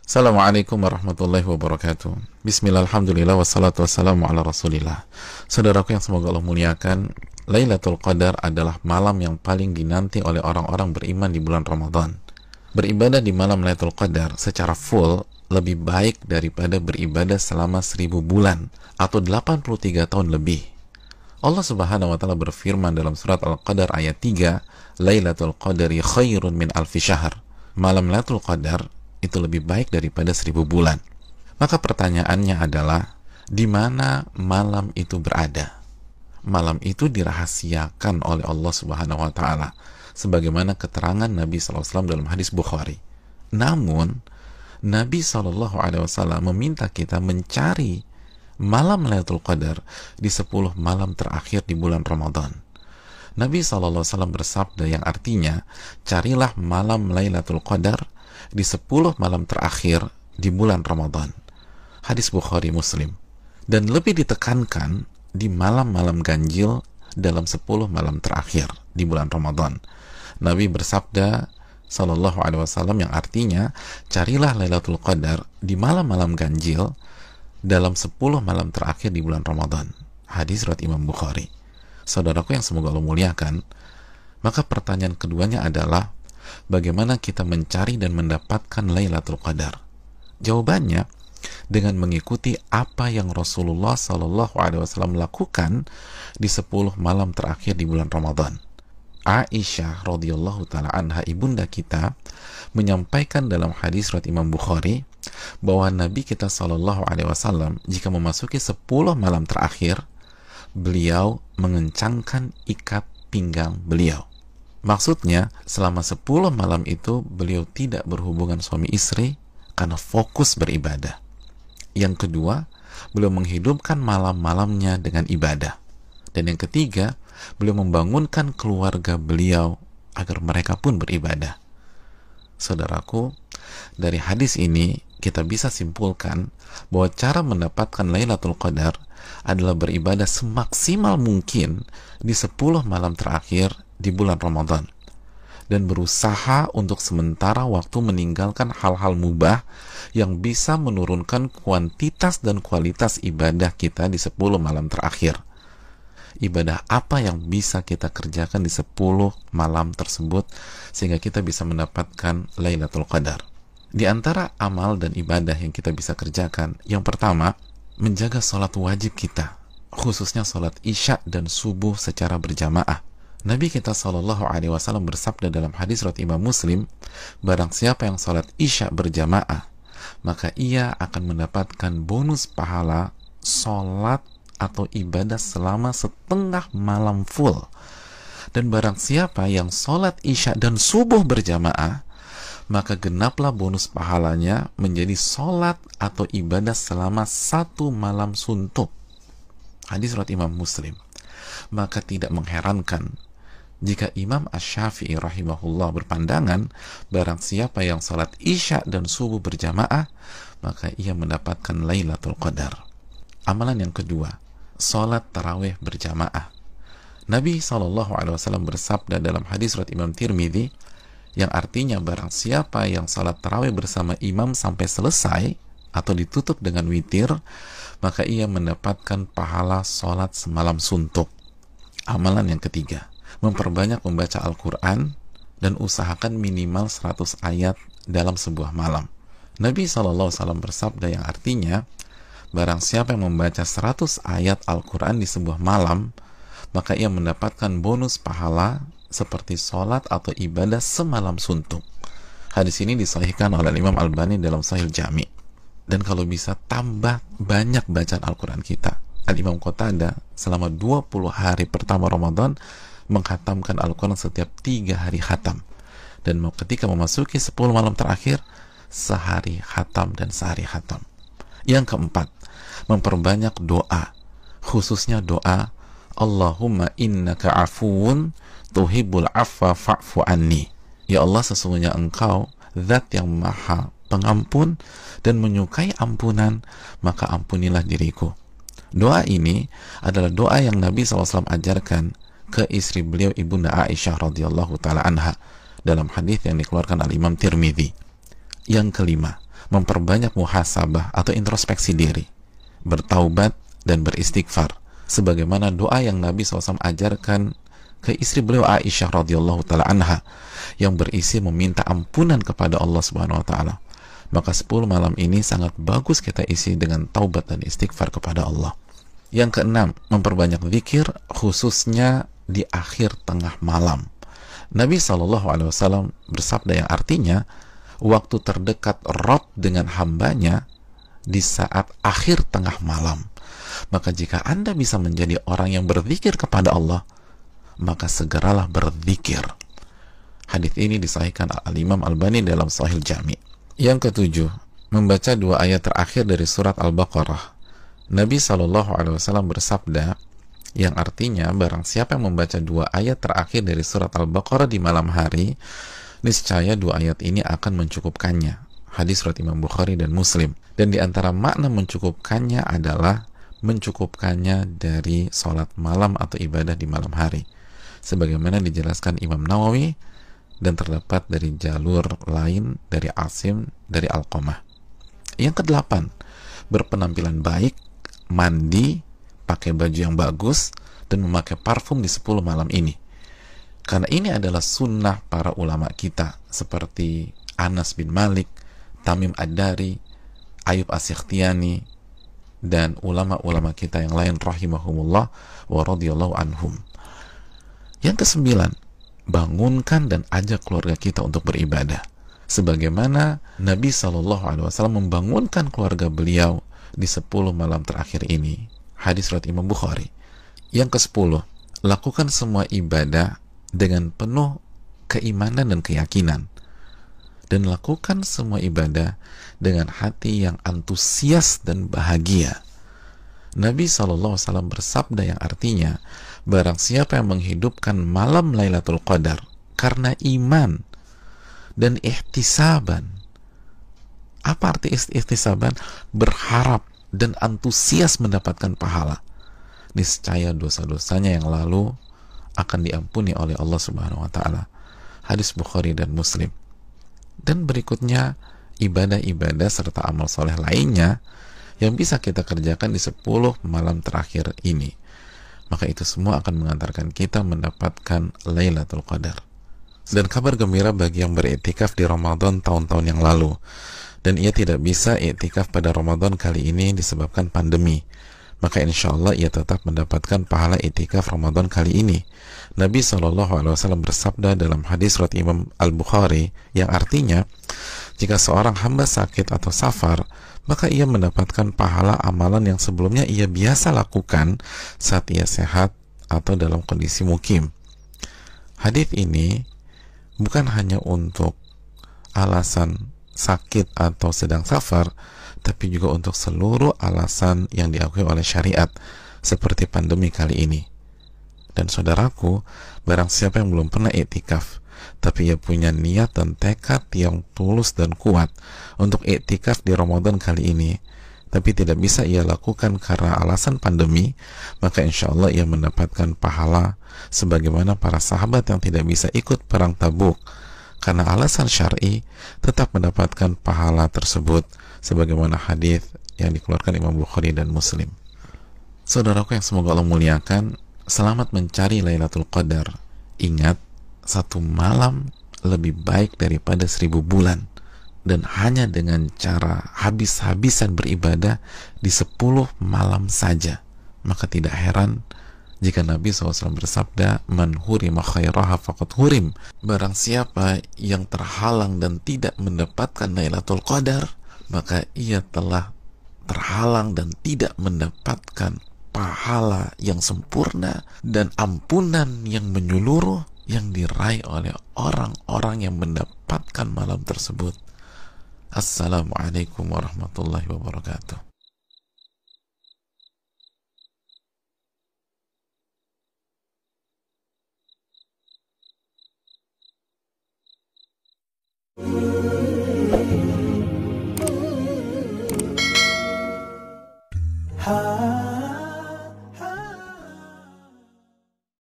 Assalamualaikum warahmatullahi wabarakatuh. Bismillah, alhamdulillah, wassalatu wassalamu ala rasulillah. Saudaraku yang semoga Allah muliakan, Lailatul Qadar adalah malam yang paling dinanti oleh orang-orang beriman di bulan Ramadan. Beribadah di malam Lailatul Qadar secara full lebih baik daripada beribadah selama 1000 bulan atau 83 tahun lebih. Allah Subhanahu wa taala berfirman dalam surat Al-Qadar ayat 3, Lailatul Qadari khairun min alfi syahr. Malam Lailatul Qadar itu lebih baik daripada 1000 bulan. Maka pertanyaannya adalah, di mana malam itu berada? Malam itu dirahasiakan oleh Allah Subhanahu wa taala sebagaimana keterangan Nabi SAW dalam hadis Bukhari. Namun Nabi SAW meminta kita mencari malam Lailatul Qadar di 10 malam terakhir di bulan Ramadan. Nabi SAW bersabda yang artinya, carilah malam Lailatul Qadar di 10 malam terakhir di bulan Ramadan. Hadis Bukhari Muslim. Dan lebih ditekankan di malam-malam ganjil dalam 10 malam terakhir di bulan Ramadan. Nabi bersabda sallallahu alaihi wasallam yang artinya, carilah Lailatul Qadar di malam-malam ganjil dalam 10 malam terakhir di bulan Ramadan. Hadis riwayat Imam Bukhari. Saudaraku yang semoga Allah muliakan, maka pertanyaan keduanya adalah, bagaimana kita mencari dan mendapatkan Lailatul Qadar? Jawabannya dengan mengikuti apa yang Rasulullah SAW lakukan di 10 malam terakhir di bulan Ramadan. Aisyah radhiyallahu taala anha, ibunda kita, menyampaikan dalam hadis riwayat Imam Bukhari bahwa Nabi kita SAW jika memasuki 10 malam terakhir, beliau mengencangkan ikat pinggang beliau. Maksudnya, selama 10 malam itu beliau tidak berhubungan suami istri karena fokus beribadah. Yang kedua, beliau menghidupkan malam-malamnya dengan ibadah. Dan yang ketiga, beliau membangunkan keluarga beliau agar mereka pun beribadah. Saudaraku, dari hadis ini kita bisa simpulkan bahwa cara mendapatkan Lailatul Qadar adalah beribadah semaksimal mungkin di 10 malam terakhir di bulan Ramadan, dan berusaha untuk sementara waktu meninggalkan hal-hal mubah yang bisa menurunkan kuantitas dan kualitas ibadah kita di 10 malam terakhir. Ibadah apa yang bisa kita kerjakan di 10 malam tersebut sehingga kita bisa mendapatkan Lailatul Qadar? Di antara amal dan ibadah yang kita bisa kerjakan, yang pertama, menjaga sholat wajib kita, khususnya sholat isya dan subuh secara berjamaah. Nabi kita SAW bersabda dalam hadis riwayat Imam Muslim, barang siapa yang sholat isya berjamaah, maka ia akan mendapatkan bonus pahala sholat atau ibadah selama setengah malam full. Dan barang siapa yang sholat isya dan subuh berjamaah, maka genaplah bonus pahalanya menjadi sholat atau ibadah selama 1 malam suntuk. Hadis riwayat Imam Muslim. Maka tidak mengherankan jika Imam Asy-Syafi'i rahimahullah berpandangan, barang siapa yang salat isya dan subuh berjamaah, maka ia mendapatkan Lailatul Qadar. Amalan yang kedua, salat tarawih berjamaah. Nabi SAW bersabda dalam hadis riwayat Imam Tirmidzi, yang artinya barang siapa yang salat tarawih bersama imam sampai selesai atau ditutup dengan witir, maka ia mendapatkan pahala salat semalam suntuk. Amalan yang ketiga, memperbanyak membaca Al-Quran dan usahakan minimal 100 ayat dalam sebuah malam. Nabi SAW bersabda yang artinya, barang siapa yang membaca 100 ayat Al-Quran di sebuah malam, maka ia mendapatkan bonus pahala seperti sholat atau ibadah semalam suntuk. Hadis ini disahihkan oleh Imam Albani dalam Sahih Jami. Dan kalau bisa tambah banyak bacaan Al-Quran kita. Al-Imam Qatadah selama 20 hari pertama Ramadan menghatamkan Al-Quran setiap 3 hari khatam, dan ketika memasuki 10 malam terakhir, sehari khatam dan sehari khatam. Yang keempat, memperbanyak doa, khususnya doa Allahumma innaka afuun tuhibbul afwa fa'fu anni. Ya Allah, sesungguhnya Engkau zat yang maha pengampun dan menyukai ampunan, maka ampunilah diriku. Doa ini adalah doa yang Nabi SAW ajarkan ke istri beliau, ibunda Aisyah radhiyallahu taala anha, dalam hadis yang dikeluarkan oleh Imam Tirmidzi. Yang kelima, memperbanyak muhasabah atau introspeksi diri, bertaubat dan beristighfar, sebagaimana doa yang Nabi SAW ajarkan ke istri beliau Aisyah radhiyallahu taala anha yang berisi meminta ampunan kepada Allah Subhanahu wa taala. Maka 10 malam ini sangat bagus kita isi dengan taubat dan istighfar kepada Allah. Yang keenam, memperbanyak zikir khususnya di akhir tengah malam. Nabi SAW bersabda yang artinya waktu terdekat Rabb dengan hambanya di saat akhir tengah malam. Maka jika Anda bisa menjadi orang yang berzikir kepada Allah, maka segeralah berzikir. Hadis ini disahihkan Al-Imam Albani dalam Sahih Jami'. Yang ketujuh, membaca 2 ayat terakhir dari surat Al-Baqarah. Nabi SAW bersabda yang artinya barang siapa yang membaca 2 ayat terakhir dari surat Al-Baqarah di malam hari, niscaya 2 ayat ini akan mencukupkannya. Hadis riwayat Imam Bukhari dan Muslim. Dan di antara makna mencukupkannya adalah mencukupkannya dari sholat malam atau ibadah di malam hari, sebagaimana dijelaskan Imam Nawawi dan terdapat dari jalur lain dari Asim dari Alqamah. Yang kedelapan, berpenampilan baik, mandi, pakai baju yang bagus, dan memakai parfum di 10 malam ini. Karena ini adalah sunnah para ulama kita seperti Anas bin Malik, Tamim Ad-Dari, Ayub As-Sikhtiyani, dan ulama-ulama kita yang lain rahimahumullah wa radhiyallahu anhum. Yang kesembilan, bangunkan dan ajak keluarga kita untuk beribadah, sebagaimana Nabi SAW membangunkan keluarga beliau di 10 malam terakhir ini. Hadis riwayat Imam Bukhari. Yang ke-10, lakukan semua ibadah dengan penuh keimanan dan keyakinan, dan lakukan semua ibadah dengan hati yang antusias dan bahagia. Nabi SAW bersabda yang artinya, barang siapa yang menghidupkan malam Lailatul Qadar karena iman dan ihtisaban. Apa arti ihtisaban? Berharap dan antusias mendapatkan pahala. Niscaya dosa-dosanya yang lalu akan diampuni oleh Allah Subhanahu wa taala. Hadis Bukhari dan Muslim. Dan berikutnya ibadah-ibadah serta amal soleh lainnya yang bisa kita kerjakan di 10 malam terakhir ini. Maka itu semua akan mengantarkan kita mendapatkan Lailatul Qadar. Dan kabar gembira bagi yang beriktikaf di Ramadan tahun-tahun yang lalu, dan ia tidak bisa iktikaf pada Ramadan kali ini disebabkan pandemi, maka insya Allah ia tetap mendapatkan pahala iktikaf Ramadan kali ini. Nabi SAW bersabda dalam hadis riwayat Imam Al-Bukhari yang artinya, jika seorang hamba sakit atau safar, maka ia mendapatkan pahala amalan yang sebelumnya ia biasa lakukan saat ia sehat atau dalam kondisi mukim. Hadis ini bukan hanya untuk alasan sakit atau sedang safar, tapi juga untuk seluruh alasan yang diakui oleh syariat, seperti pandemi kali ini. Dan saudaraku, barang siapa yang belum pernah iktikaf, tapi ia punya niat dan tekad yang tulus dan kuat untuk iktikaf di Ramadan kali ini, tapi tidak bisa ia lakukan karena alasan pandemi, maka insya Allah ia mendapatkan pahala sebagaimana para sahabat yang tidak bisa ikut perang Tabuk karena alasan syar'i, tetap mendapatkan pahala tersebut sebagaimana hadis yang dikeluarkan Imam Bukhari dan Muslim. Saudaraku yang semoga Allah muliakan, selamat mencari Lailatul Qadar. Ingat, 1 malam lebih baik daripada 1000 bulan, dan hanya dengan cara habis-habisan beribadah di 10 malam saja. Maka tidak heran jika Nabi SAW bersabda, man hurima khairaha faqad hurim. Barang siapa yang terhalang dan tidak mendapatkan Lailatul Qadar, maka ia telah terhalang dan tidak mendapatkan pahala yang sempurna dan ampunan yang menyeluruh yang diraih oleh orang-orang yang mendapatkan malam tersebut. Assalamualaikum warahmatullahi wabarakatuh.